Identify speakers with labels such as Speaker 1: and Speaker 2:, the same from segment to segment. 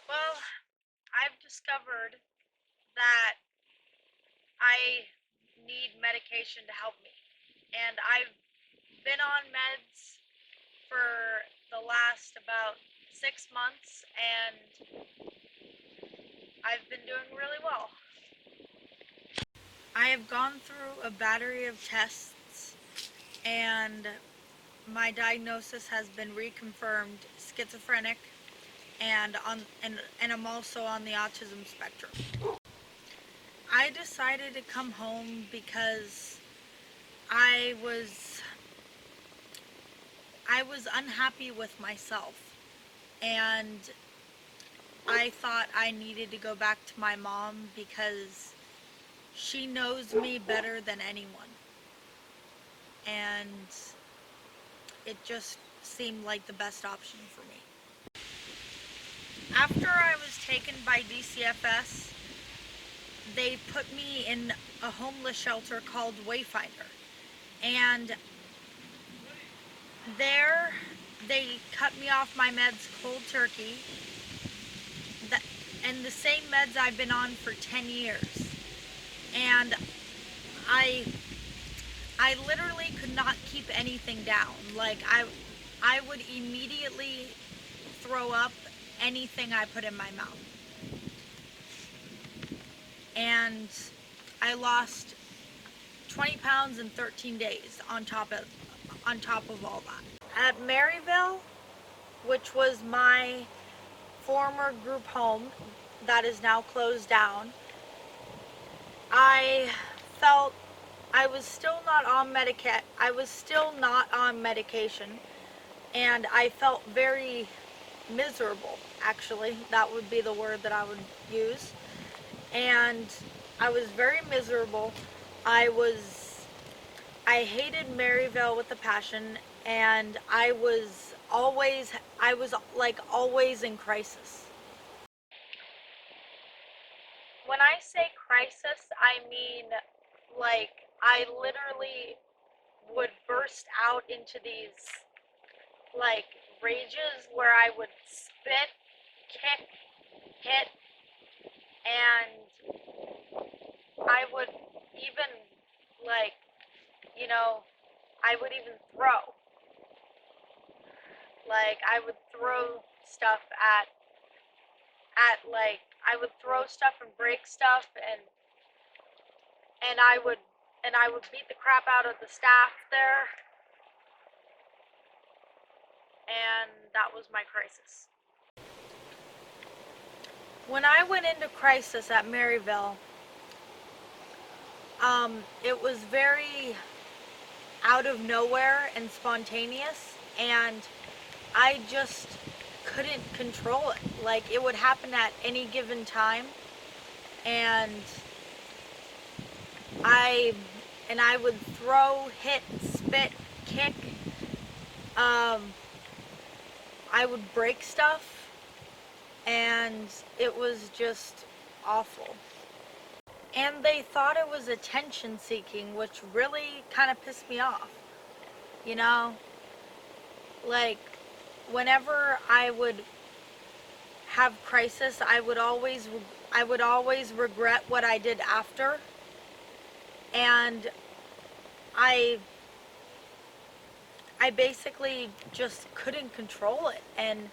Speaker 1: Well, I've discovered that I need medication to help me. And I've been on meds for the last about 6 months, and I've been doing really well. I have gone through a battery of tests, and my diagnosis has been reconfirmed schizophrenic, and I'm also on the autism spectrum. I decided to come home because I was I was unhappy with myself, and I thought I needed to go back to my mom because she knows me better than anyone, and it just seemed like the best option for me. After I was taken by DCFS, they put me in a homeless shelter called Wayfinder, and there they cut me off my meds cold turkey, that, and the same meds I've been on for 10 years. And I I literally could not keep anything down. Like I would immediately throw up anything I put in my mouth. And I lost 20 pounds in 13 days on top of all that. At Maryville, which was my former group home that is now closed down, I felt I was still not on medication, and I felt very miserable. Actually, that would be the word that I would use. And I was very miserable. I hated Maryville with a passion, and I was like always in crisis. When I say crisis, I mean like I literally would burst out into these like rages where I would spit, kick, hit, and I would even like, you know, I would even throw. Like I would throw stuff at like I would throw stuff and break stuff, and I would beat the crap out of the staff there, and that was my crisis. When I went into crisis at Maryville, it was very out of nowhere and spontaneous, and I just couldn't control it. Like it would happen at any given time, and I I would throw, hit, spit, kick. Um, I would break stuff, and it was just awful. And they thought it was attention seeking, which really kind of pissed me off. You know, like whenever I would have crisis, I would always regret what I did after, and I I basically just couldn't control it, and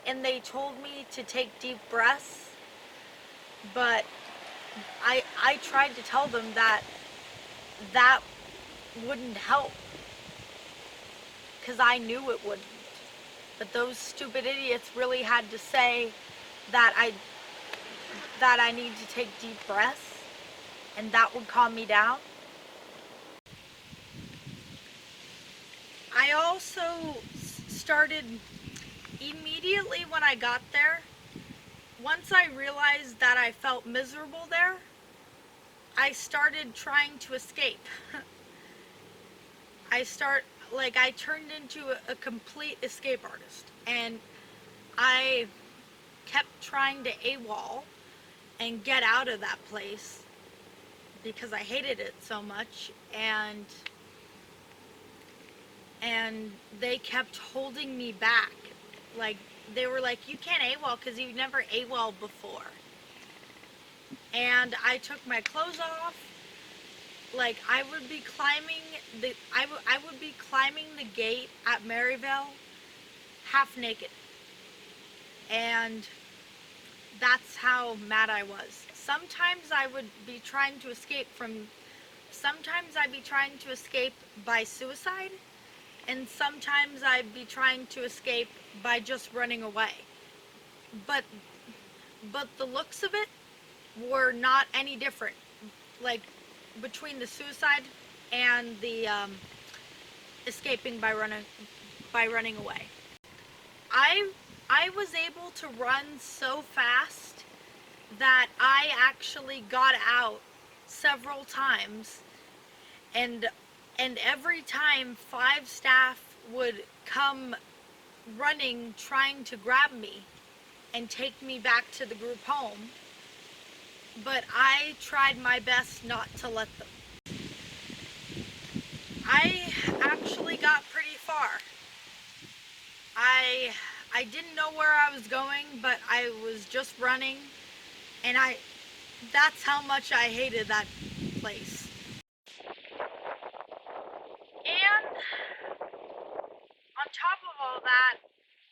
Speaker 1: and they told me to take deep breaths, but I tried to tell them that wouldn't help because I knew it wouldn't. But those stupid idiots really had to say that I need to take deep breaths, and that would calm me down. I also started immediately when I got there. Once I realized that I felt miserable there, I started trying to escape. I turned into a complete escape artist, and I kept trying to AWOL and get out of that place because I hated it so much, and they kept holding me back. like, they were like, you can't AWOL because you've never AWOL before. And I took my clothes off. Like, I would be climbing the gate at Maryville half naked. And that's how mad I was. Sometimes I'd be trying to escape by suicide, and sometimes I'd be trying to escape by just running away. But the looks of it were not any different, like, between the suicide and the escaping by running away. I was able to run so fast that I actually got out several times, and every time 5 staff would come running trying to grab me and take me back to the group home, but I tried my best not to let them. I actually got pretty far. I didn't know where I was going, but I was just running, and that's how much I hated that place. And on top of all that,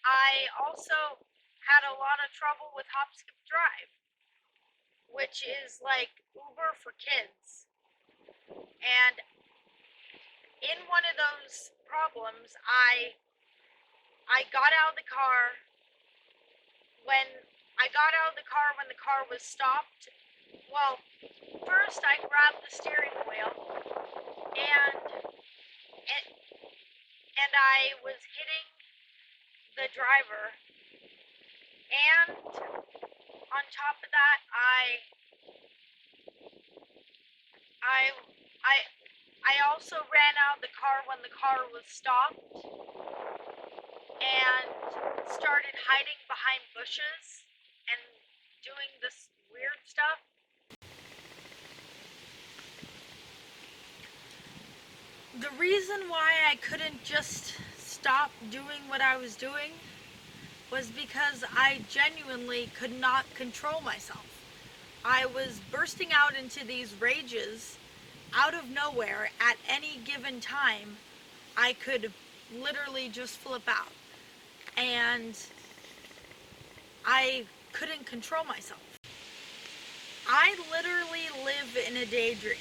Speaker 1: I also had a lot of trouble with Hop Skip Drive, which is like Uber for kids. And in one of those problems, I got out of the car when the car was stopped. Well, first I grabbed the steering wheel, and I was hitting the driver, and on top of that, I also ran out of the car when the car was stopped and started hiding behind bushes and doing this weird stuff. The reason why I couldn't just stop doing what I was doing was because I genuinely could not control myself. I was bursting out into these rages out of nowhere at any given time. I could literally just flip out, and I couldn't control myself. I literally live in a daydream.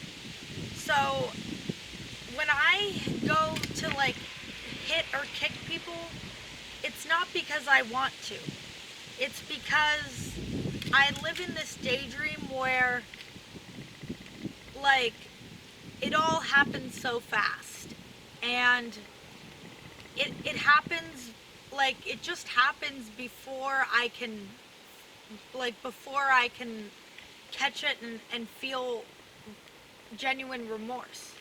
Speaker 1: So when I go to like hit or kick people, it's not because I want to. It's because I live in this daydream where, like, it all happens so fast, and it happens, like, it just happens before I can catch it and feel genuine remorse.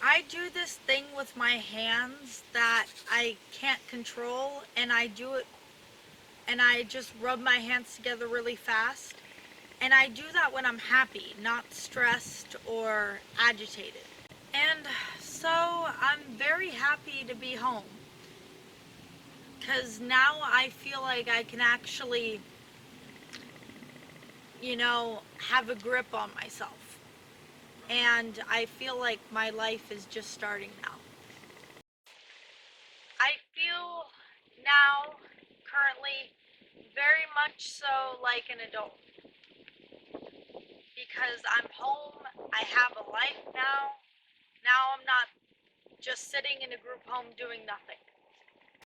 Speaker 1: I do this thing with my hands that I can't control, and I do it, and I just rub my hands together really fast. And I do that when I'm happy, not stressed or agitated. And so I'm very happy to be home, because now I feel like I can actually, have a grip on myself. And I feel like my life is just starting now. I feel now, currently, very much so like an adult. Because I'm home, I have a life now. Now I'm not just sitting in a group home doing nothing.